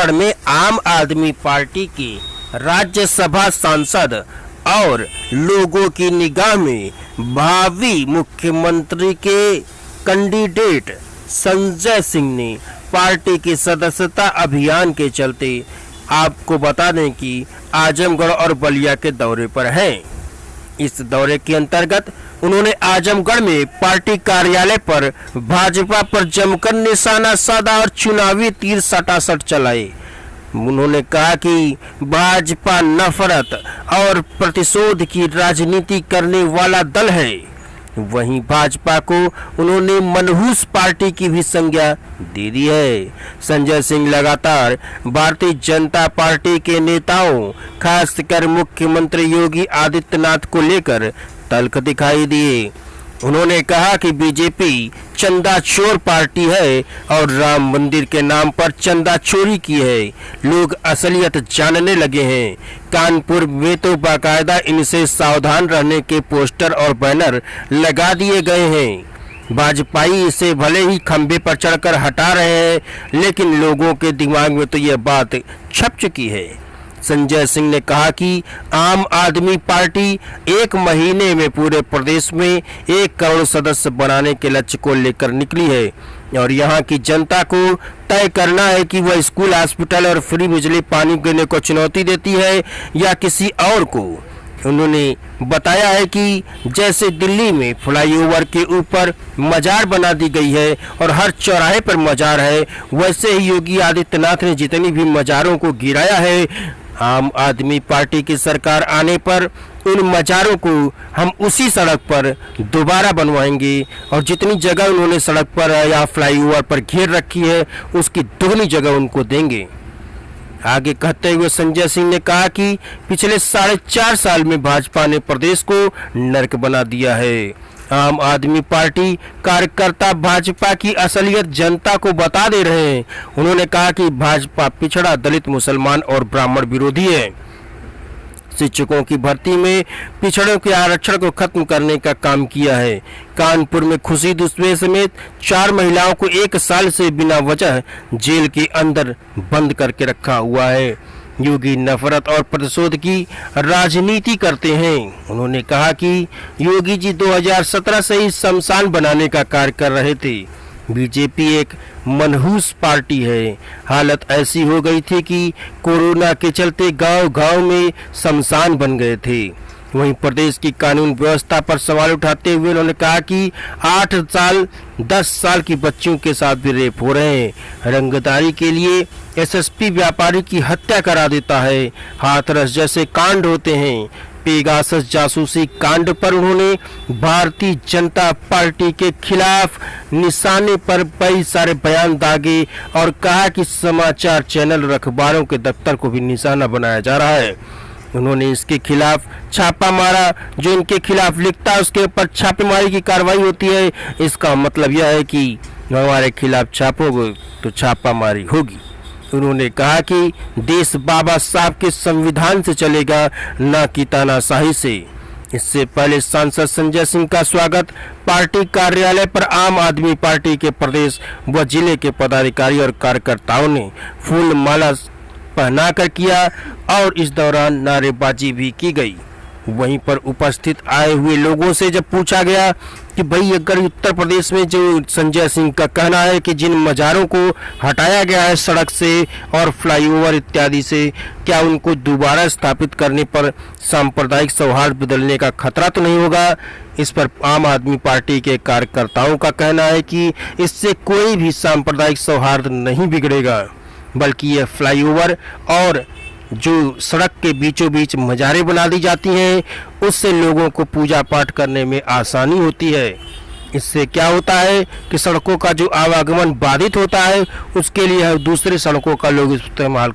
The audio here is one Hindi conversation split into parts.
छत्तीसगढ़ में आम आदमी पार्टी के राज्यसभा सांसद और लोगों की निगाह में भावी मुख्यमंत्री के कैंडिडेट संजय सिंह ने पार्टी की सदस्यता अभियान के चलते आपको बता दें कि आजमगढ़ और बलिया के दौरे पर हैं। इस दौरे के अंतर्गत उन्होंने आजमगढ़ में पार्टी कार्यालय पर भाजपा पर जमकर निशाना साधा और चुनावी तीर सटासट चलाए। उन्होंने कहा कि भाजपा नफरत और प्रतिशोध की राजनीति करने वाला दल है। वहीं भाजपा को उन्होंने मनहूस पार्टी की भी संज्ञा दे दी है। संजय सिंह लगातार भारतीय जनता पार्टी के नेताओं खासकर मुख्यमंत्री योगी आदित्यनाथ को लेकर तल्ख दिखाई दिए। उन्होंने कहा कि बीजेपी चंदा चोर पार्टी है और राम मंदिर के नाम पर चंदा चोरी की है। लोग असलियत जानने लगे हैं। कानपुर में तो बाकायदा इनसे सावधान रहने के पोस्टर और बैनर लगा दिए गए हैं। भाजपाई इसे भले ही खंबे पर चढ़कर हटा रहे हैं, लेकिन लोगों के दिमाग में तो यह बात छप चुकी है। संजय सिंह ने कहा कि आम आदमी पार्टी 1 महीने में पूरे प्रदेश में 1 करोड़ सदस्य बनाने के लक्ष्य को लेकर निकली है और यहां की जनता को तय करना है कि वह स्कूल, हॉस्पिटल और फ्री बिजली पानी देने को चुनौती देती है या किसी और को। उन्होंने बताया है कि जैसे दिल्ली में फ्लाईओवर के ऊपर मजार बना दी गई है और हर चौराहे पर मजार है, वैसे ही योगी आदित्यनाथ ने जितनी भी मजारों को गिराया है, आम आदमी पार्टी की सरकार आने पर उन मजारों को हम उसी सड़क पर दोबारा बनवाएंगे और जितनी जगह उन्होंने सड़क पर या फ्लाईओवर पर घेर रखी है उसकी दोगुनी जगह उनको देंगे। आगे कहते हुए संजय सिंह ने कहा कि पिछले 4.5 साल में भाजपा ने प्रदेश को नर्क बना दिया है। आम आदमी पार्टी कार्यकर्ता भाजपा की असलियत जनता को बता दे रहे हैं। उन्होंने कहा कि भाजपा पिछड़ा, दलित, मुसलमान और ब्राह्मण विरोधी है। शिक्षकों की भर्ती में पिछड़ों के आरक्षण को खत्म करने का काम किया है। कानपुर में खुशी दुबे समेत 4 महिलाओं को 1 साल से बिना वजह जेल के अंदर बंद करके रखा हुआ है। योगी नफरत और प्रतिशोध की राजनीति करते हैं। उन्होंने कहा कि योगी जी 2017 से ही शमशान बनाने का कार्य कर रहे थे। बीजेपी एक मनहूस पार्टी है। हालत ऐसी हो गई थी कि कोरोना के चलते गांव-गांव में शमशान बन गए थे। वहीं प्रदेश की कानून व्यवस्था पर सवाल उठाते हुए उन्होंने कहा कि 8 साल 10 साल की बच्चियों के साथ भी रेप हो रहे हैं। रंगदारी के लिए एसएसपी व्यापारी की हत्या करा देता है। हाथरस जैसे कांड होते हैं। पेगासस जासूसी कांड पर उन्होंने भारतीय जनता पार्टी के खिलाफ निशाने पर कई सारे बयान दागे और कहा कि समाचार चैनल और अखबारों के दफ्तर को भी निशाना बनाया जा रहा है। उन्होंने इसके खिलाफ छापा मारा। जो इनके खिलाफ लिखता है उसके ऊपर छापेमारी की कार्रवाई होती है। इसका मतलब यह है कि हमारे खिलाफ छापोगे तो छापामारी होगी। उन्होंने कहा कि देश बाबा साहब के संविधान से चलेगा, न कि तानाशाही से। इससे पहले सांसद संजय सिंह का स्वागत पार्टी कार्यालय पर आम आदमी पार्टी के प्रदेश व जिले के पदाधिकारी और कार्यकर्ताओं ने फूल माला पहनाकर किया और इस दौरान नारेबाजी भी की गई। वहीं पर उपस्थित आए हुए लोगों से जब पूछा गया कि भाई अगर उत्तर प्रदेश में जो संजय सिंह का कहना है कि जिन मजारों को हटाया गया है सड़क से और फ्लाईओवर इत्यादि से, क्या उनको दोबारा स्थापित करने पर सांप्रदायिक सौहार्द बदलने का खतरा तो नहीं होगा। इस पर आम आदमी पार्टी के कार्यकर्ताओं का कहना है कि इससे कोई भी सांप्रदायिक सौहार्द नहीं बिगड़ेगा, बल्कि यह फ्लाईओवर और जो सड़क के बीचों बीच मजारें बना दी जाती हैं उससे लोगों को पूजा पाठ करने में आसानी होती है। इससे क्या होता है कि सड़कों का जो आवागमन बाधित होता है उसके लिए दूसरे सड़कों का लोग इस्तेमाल।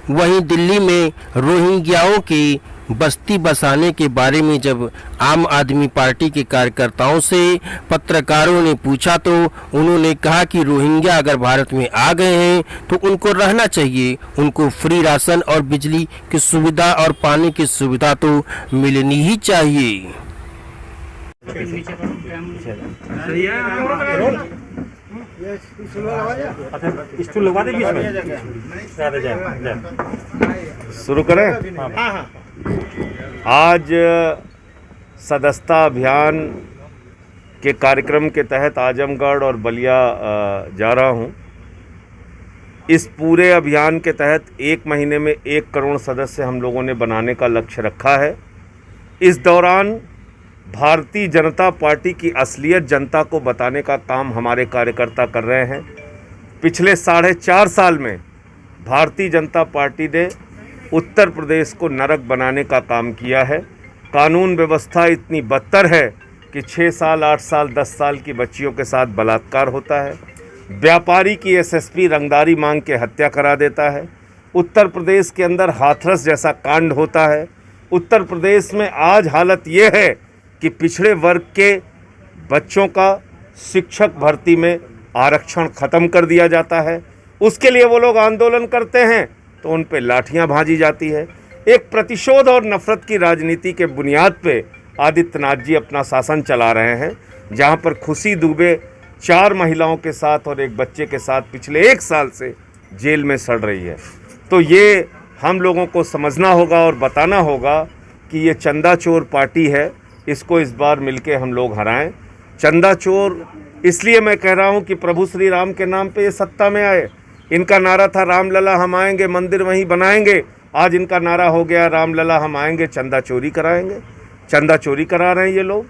वहीं दिल्ली में रोहिंग्याओं की बस्ती बसाने के बारे में जब आम आदमी पार्टी के कार्यकर्ताओं से पत्रकारों ने पूछा तो उन्होंने कहा कि रोहिंग्या अगर भारत में आ गए हैं तो उनको रहना चाहिए, उनको फ्री राशन और बिजली की सुविधा और पानी की सुविधा तो मिलनी ही चाहिए। स्टूल लगवा दे बीच में। शुरू करें। आज सदस्यता अभियान के कार्यक्रम के तहत आजमगढ़ और बलिया जा रहा हूं। इस पूरे अभियान के तहत 1 महीने में 1 करोड़ सदस्य हम लोगों ने बनाने का लक्ष्य रखा है। इस दौरान भारतीय जनता पार्टी की असलियत जनता को बताने का काम हमारे कार्यकर्ता कर रहे हैं। पिछले 4.5 साल में भारतीय जनता पार्टी ने उत्तर प्रदेश को नरक बनाने का काम किया है। कानून व्यवस्था इतनी बदतर है कि 6 साल, 8 साल, 10 साल की बच्चियों के साथ बलात्कार होता है। व्यापारी की एसएसपी रंगदारी मांग के हत्या करा देता है। उत्तर प्रदेश के अंदर हाथरस जैसा कांड होता है। उत्तर प्रदेश में आज हालत ये है कि पिछड़े वर्ग के बच्चों का शिक्षक भर्ती में आरक्षण ख़त्म कर दिया जाता है। उसके लिए वो लोग आंदोलन करते हैं तो उन पे लाठियां भाजी जाती है। एक प्रतिशोध और नफरत की राजनीति के बुनियाद पे आदित्यनाथ जी अपना शासन चला रहे हैं, जहां पर खुशी दुबे 4 महिलाओं के साथ और एक बच्चे के साथ पिछले 1 साल से जेल में सड़ रही है। तो ये हम लोगों को समझना होगा और बताना होगा कि ये चंदा चोर पार्टी है, इसको इस बार मिलके हम लोग हराएं। चंदा चोर इसलिए मैं कह रहा हूं कि प्रभु श्री राम के नाम पे ये सत्ता में आए। इनका नारा था रामलला हम आएंगे, मंदिर वहीं बनाएंगे। आज इनका नारा हो गया रामलला हम आएंगे, चंदा चोरी कराएंगे। चंदा चोरी करा रहे हैं ये लोग।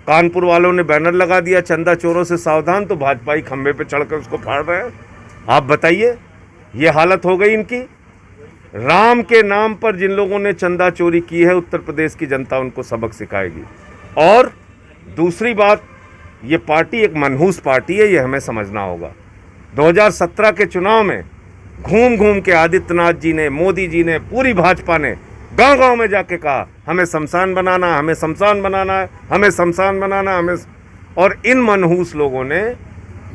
कानपुर वालों ने बैनर लगा दिया चंदा चोरों से सावधान, तो भाजपाई खंभे पे चढ़कर उसको फाड़ रहे हैं। आप बताइए, ये हालत हो गई इनकी। राम के नाम पर जिन लोगों ने चंदा चोरी की है, उत्तर प्रदेश की जनता उनको सबक सिखाएगी। और दूसरी बात, ये पार्टी एक मनहूस पार्टी है, ये हमें समझना होगा। 2017 के चुनाव में घूम घूम के आदित्यनाथ जी ने, मोदी जी ने, पूरी भाजपा ने गांव-गांव में जाके कहा हमें शमशान बनाना, हमें शमशान बनाना है, हमें शमशान बनाना, हमें। और इन मनहूस लोगों ने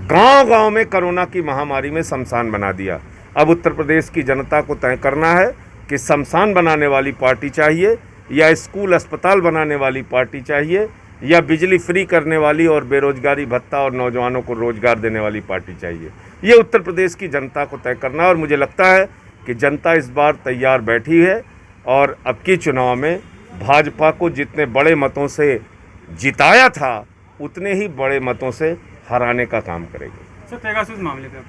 गांव-गांव में कोरोना की महामारी में शमशान बना दिया। अब उत्तर प्रदेश की जनता को तय करना है कि शमशान बनाने वाली पार्टी चाहिए या स्कूल अस्पताल बनाने वाली पार्टी चाहिए या बिजली फ्री करने वाली और बेरोजगारी भत्ता और नौजवानों को रोजगार देने वाली पार्टी चाहिए। ये उत्तर प्रदेश की जनता को तय करना है और मुझे लगता है कि जनता इस बार तैयार बैठी है और अब की चुनाव में भाजपा को जितने बड़े मतों से जिताया था उतने ही बड़े मतों से हराने का काम करेगी। सर, पेगासस मामले पे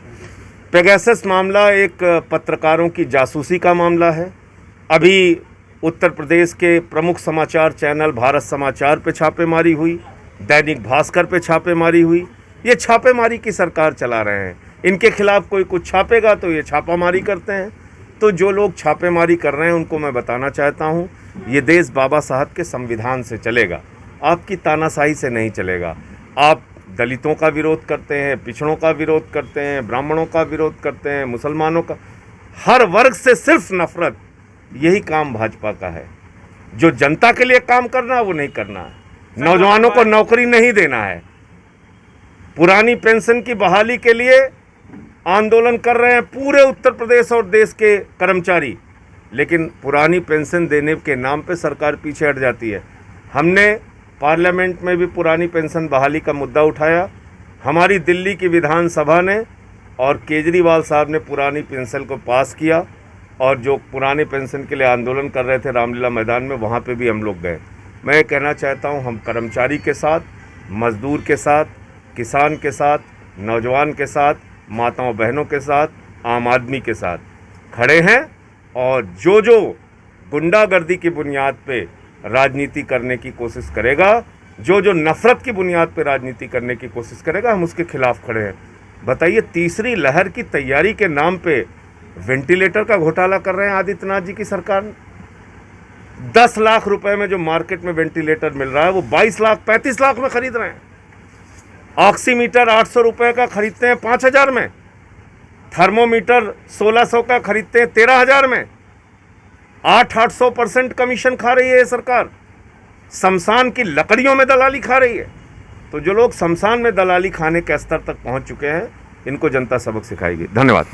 पेगासस मामला एक पत्रकारों की जासूसी का मामला है। अभी उत्तर प्रदेश के प्रमुख समाचार चैनल भारत समाचार पे छापेमारी हुई, दैनिक भास्कर पे छापेमारी हुई। ये छापेमारी की सरकार चला रहे हैं। इनके खिलाफ कोई कुछ छापेगा तो ये छापामारी करते हैं। तो जो लोग छापेमारी कर रहे हैं उनको मैं बताना चाहता हूँ, ये देश बाबा साहब के संविधान से चलेगा, आपकी तानाशाही से नहीं चलेगा। आप दलितों का विरोध करते हैं, पिछड़ों का विरोध करते हैं, ब्राह्मणों का विरोध करते हैं, मुसलमानों का, हर वर्ग से सिर्फ नफरत, यही काम भाजपा का है। जो जनता के लिए काम करना है वो नहीं करना है। नौजवानों को नौकरी नहीं देना है। पुरानी पेंशन की बहाली के लिए आंदोलन कर रहे हैं पूरे उत्तर प्रदेश और देश के कर्मचारी, लेकिन पुरानी पेंशन देने के नाम पे सरकार पीछे हट जाती है। हमने पार्लियामेंट में भी पुरानी पेंशन बहाली का मुद्दा उठाया। हमारी दिल्ली की विधानसभा ने और केजरीवाल साहब ने पुरानी पेंशन को पास किया और जो पुरानी पेंशन के लिए आंदोलन कर रहे थे रामलीला मैदान में, वहाँ पे भी हम लोग गए। मैं कहना चाहता हूँ, हम कर्मचारी के साथ, मजदूर के साथ, किसान के साथ, नौजवान के साथ, माताओं बहनों के साथ, आम आदमी के साथ खड़े हैं। और जो जो गुंडागर्दी की बुनियाद पे राजनीति करने की कोशिश करेगा, जो जो नफरत की बुनियाद पे राजनीति करने की कोशिश करेगा, हम उसके खिलाफ खड़े हैं। बताइए, तीसरी लहर की तैयारी के नाम पे वेंटिलेटर का घोटाला कर रहे हैं आदित्यनाथ जी की सरकार। 10 लाख रुपए में जो मार्केट में वेंटिलेटर मिल रहा है वो 22 लाख 35 लाख में खरीद रहे हैं। ऑक्सीमीटर 800 रुपए का खरीदते हैं 5000 में। थर्मोमीटर 1600 का खरीदते हैं 13000 में। 800% कमीशन खा रही है ये सरकार। शमशान की लकड़ियों में दलाली खा रही है। तो जो लोग शमशान में दलाली खाने के स्तर तक पहुंच चुके हैं, इनको जनता सबक सिखाएगी। धन्यवाद।